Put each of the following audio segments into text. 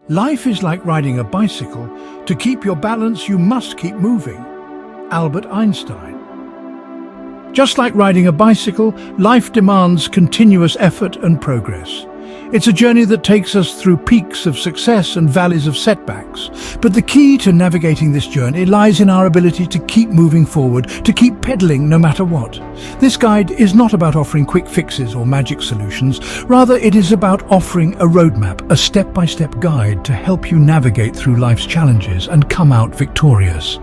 Life is like riding a bicycle. To keep your balance, you must keep moving. Albert Einstein. Just like riding a bicycle, life demands continuous effort and progress. It's a journey that takes us through peaks of success and valleys of setbacks. But the key to navigating this journey lies in our ability to keep moving forward, to keep pedaling no matter what. This guide is not about offering quick fixes or magic solutions. Rather, it is about offering a roadmap, a step-by-step guide to help you navigate through life's challenges and come out victorious.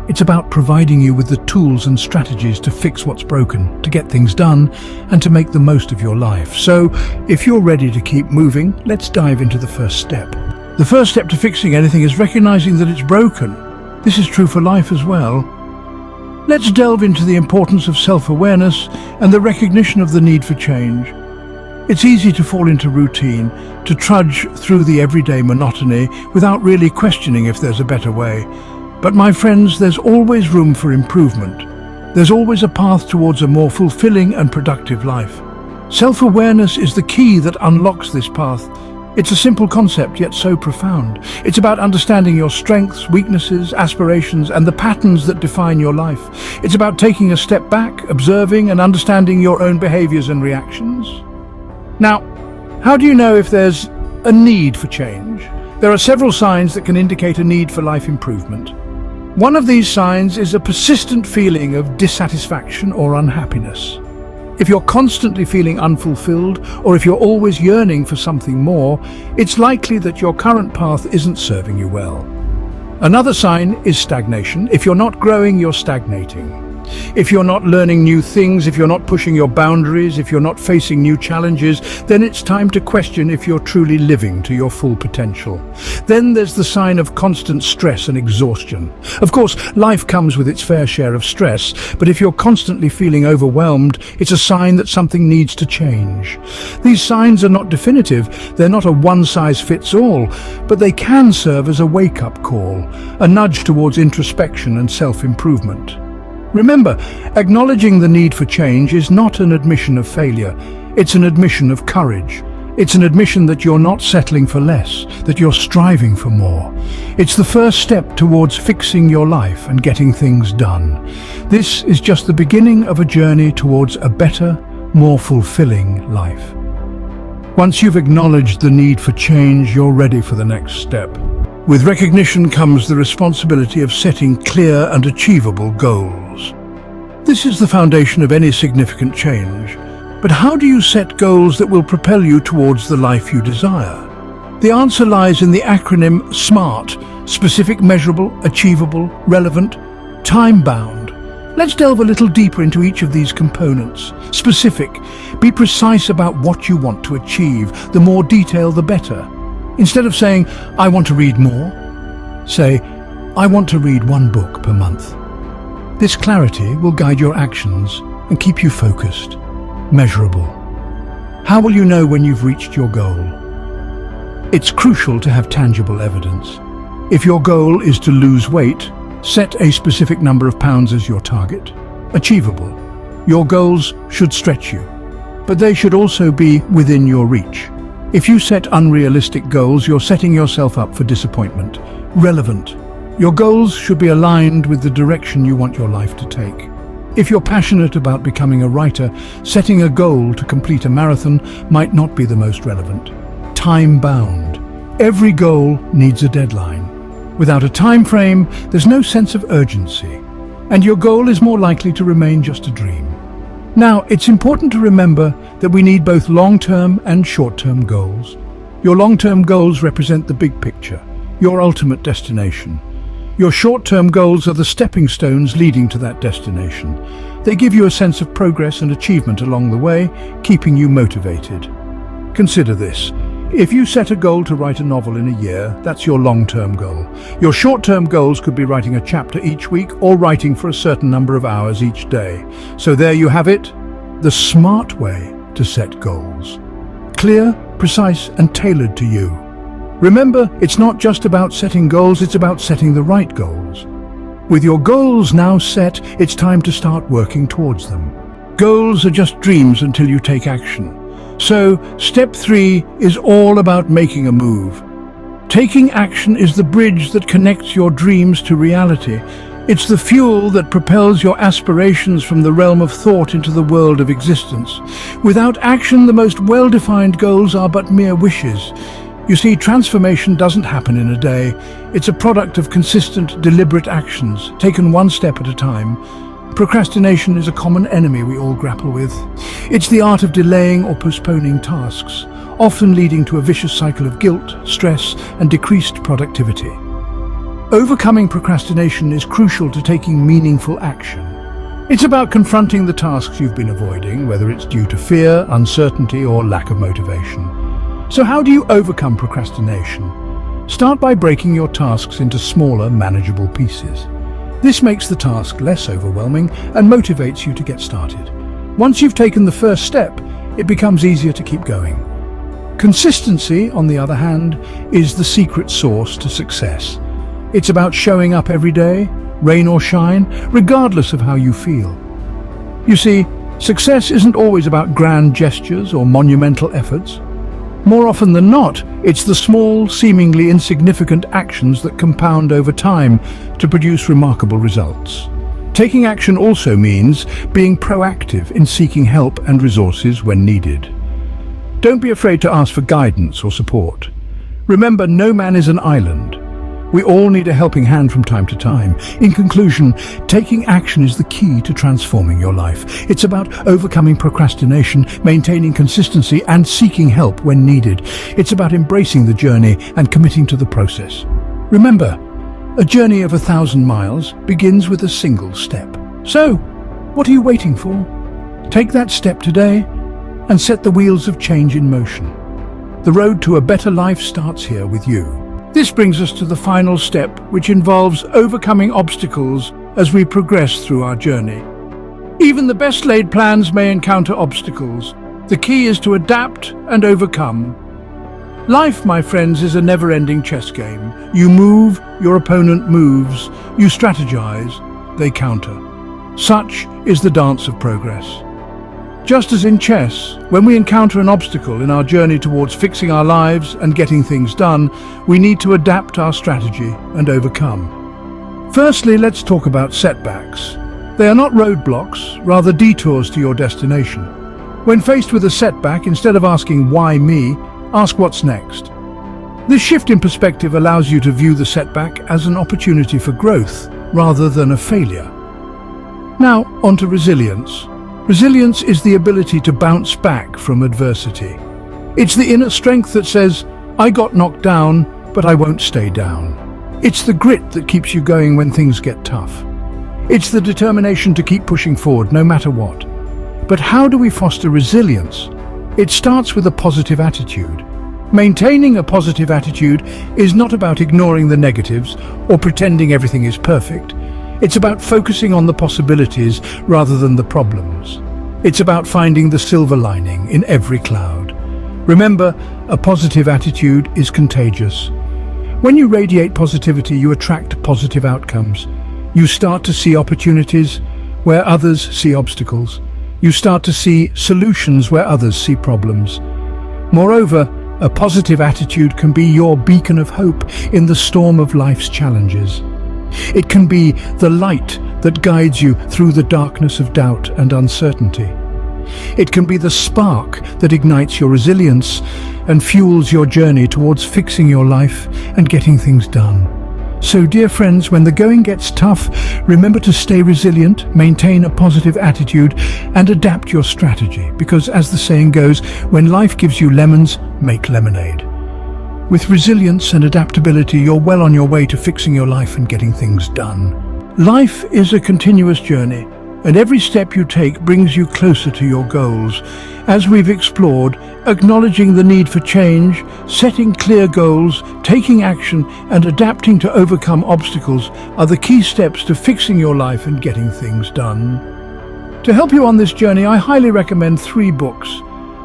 It's about providing you with the tools and strategies to fix what's broken, to get things done, and to make the most of your life. So, if you're ready to keep moving, let's dive into the first step. The first step to fixing anything is recognizing that it's broken. This is true for life as well. Let's delve into the importance of self-awareness and the recognition of the need for change. It's easy to fall into routine, to trudge through the everyday monotony without really questioning if there's a better way. But my friends, there's always room for improvement. There's always a path towards a more fulfilling and productive life. Self-awareness is the key that unlocks this path. It's a simple concept, yet so profound. It's about understanding your strengths, weaknesses, aspirations, and the patterns that define your life. It's about taking a step back, observing and understanding your own behaviors and reactions. Now, how do you know if there's a need for change? There are several signs that can indicate a need for life improvement. One of these signs is a persistent feeling of dissatisfaction or unhappiness. If you're constantly feeling unfulfilled, or if you're always yearning for something more, it's likely that your current path isn't serving you well. Another sign is stagnation. If you're not growing, you're stagnating. If you're not learning new things, if you're not pushing your boundaries, if you're not facing new challenges, then it's time to question if you're truly living to your full potential. Then there's the sign of constant stress and exhaustion. Of course, life comes with its fair share of stress, but if you're constantly feeling overwhelmed, it's a sign that something needs to change. These signs are not definitive, they're not a one-size-fits-all, but they can serve as a wake-up call, a nudge towards introspection and self-improvement. Remember, acknowledging the need for change is not an admission of failure. It's an admission of courage. It's an admission that you're not settling for less, that you're striving for more. It's the first step towards fixing your life and getting things done. This is just the beginning of a journey towards a better, more fulfilling life. Once you've acknowledged the need for change, you're ready for the next step. With recognition comes the responsibility of setting clear and achievable goals. This is the foundation of any significant change. But how do you set goals that will propel you towards the life you desire? The answer lies in the acronym SMART: specific, measurable, achievable, relevant, time-bound. Let's delve a little deeper into each of these components. Specific: be precise about what you want to achieve. The more detail, the better. Instead of saying, "I want to read more," say, "I want to read one book per month." This clarity will guide your actions and keep you focused. Measurable: how will you know when you've reached your goal? It's crucial to have tangible evidence. If your goal is to lose weight, set a specific number of pounds as your target. Achievable: your goals should stretch you, but they should also be within your reach. If you set unrealistic goals, you're setting yourself up for disappointment. Relevant: your goals should be aligned with the direction you want your life to take. If you're passionate about becoming a writer, setting a goal to complete a marathon might not be the most relevant. Time-bound: every goal needs a deadline. Without a time frame, there's no sense of urgency, and your goal is more likely to remain just a dream. Now, it's important to remember that we need both long-term and short-term goals. Your long-term goals represent the big picture, your ultimate destination. Your short-term goals are the stepping stones leading to that destination. They give you a sense of progress and achievement along the way, keeping you motivated. Consider this. If you set a goal to write a novel in a year, that's your long-term goal. Your short-term goals could be writing a chapter each week or writing for a certain number of hours each day. So there you have it, the smart way to set goals. Clear, precise, and tailored to you. Remember, it's not just about setting goals, it's about setting the right goals. With your goals now set, it's time to start working towards them. Goals are just dreams until you take action. So, step 3 is all about making a move. Taking action is the bridge that connects your dreams to reality. It's the fuel that propels your aspirations from the realm of thought into the world of existence. Without action, the most well-defined goals are but mere wishes. You see, transformation doesn't happen in a day. It's a product of consistent, deliberate actions, taken one step at a time. Procrastination is a common enemy we all grapple with. It's the art of delaying or postponing tasks, often leading to a vicious cycle of guilt, stress, and decreased productivity. Overcoming procrastination is crucial to taking meaningful action. It's about confronting the tasks you've been avoiding, whether it's due to fear, uncertainty, or lack of motivation. So how do you overcome procrastination? Start by breaking your tasks into smaller, manageable pieces. This makes the task less overwhelming and motivates you to get started. Once you've taken the first step, it becomes easier to keep going. Consistency, on the other hand, is the secret sauce to success. It's about showing up every day, rain or shine, regardless of how you feel. You see, success isn't always about grand gestures or monumental efforts. More often than not, it's the small, seemingly insignificant actions that compound over time to produce remarkable results. Taking action also means being proactive in seeking help and resources when needed. Don't be afraid to ask for guidance or support. Remember, no man is an island. We all need a helping hand from time to time. In conclusion, taking action is the key to transforming your life. It's about overcoming procrastination, maintaining consistency, and seeking help when needed. It's about embracing the journey and committing to the process. Remember, a journey of 1,000 miles begins with a single step. So, what are you waiting for? Take that step today and set the wheels of change in motion. The road to a better life starts here with you. This brings us to the final step, which involves overcoming obstacles as we progress through our journey. Even the best laid plans may encounter obstacles. The key is to adapt and overcome. Life, my friends, is a never-ending chess game. You move, your opponent moves. You strategize, they counter. Such is the dance of progress. Just as in chess, when we encounter an obstacle in our journey towards fixing our lives and getting things done, we need to adapt our strategy and overcome. Firstly, let's talk about setbacks. They are not roadblocks, rather detours to your destination. When faced with a setback, instead of asking "why me?" ask "what's next?" This shift in perspective allows you to view the setback as an opportunity for growth rather than a failure. Now, on to resilience. Resilience is the ability to bounce back from adversity. It's the inner strength that says, "I got knocked down, but I won't stay down." It's the grit that keeps you going when things get tough. It's the determination to keep pushing forward no matter what. But how do we foster resilience? It starts with a positive attitude. Maintaining a positive attitude is not about ignoring the negatives or pretending everything is perfect. It's about focusing on the possibilities rather than the problems. It's about finding the silver lining in every cloud. Remember, a positive attitude is contagious. When you radiate positivity, you attract positive outcomes. You start to see opportunities where others see obstacles. You start to see solutions where others see problems. Moreover, a positive attitude can be your beacon of hope in the storm of life's challenges. It can be the light that guides you through the darkness of doubt and uncertainty. It can be the spark that ignites your resilience and fuels your journey towards fixing your life and getting things done. So, dear friends, when the going gets tough, remember to stay resilient, maintain a positive attitude, and adapt your strategy. Because, as the saying goes, when life gives you lemons, make lemonade. With resilience and adaptability, you're well on your way to fixing your life and getting things done. Life is a continuous journey, and every step you take brings you closer to your goals. As we've explored, acknowledging the need for change, setting clear goals, taking action, and adapting to overcome obstacles are the key steps to fixing your life and getting things done. To help you on this journey, I highly recommend 3 books.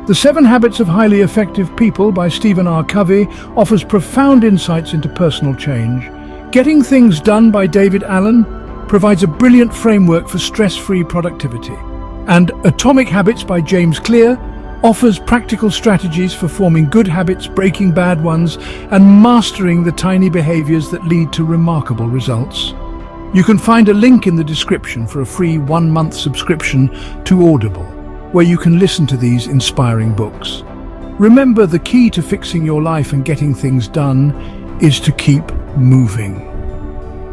The 7 Habits of Highly Effective People by Stephen R. Covey offers profound insights into personal change. Getting Things Done by David Allen provides a brilliant framework for stress-free productivity. And Atomic Habits by James Clear offers practical strategies for forming good habits, breaking bad ones, and mastering the tiny behaviors that lead to remarkable results. You can find a link in the description for a free 1-month subscription to Audible, where you can listen to these inspiring books. Remember, the key to fixing your life and getting things done is to keep moving.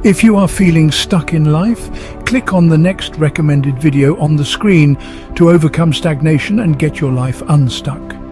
If you are feeling stuck in life, click on the next recommended video on the screen to overcome stagnation and get your life unstuck.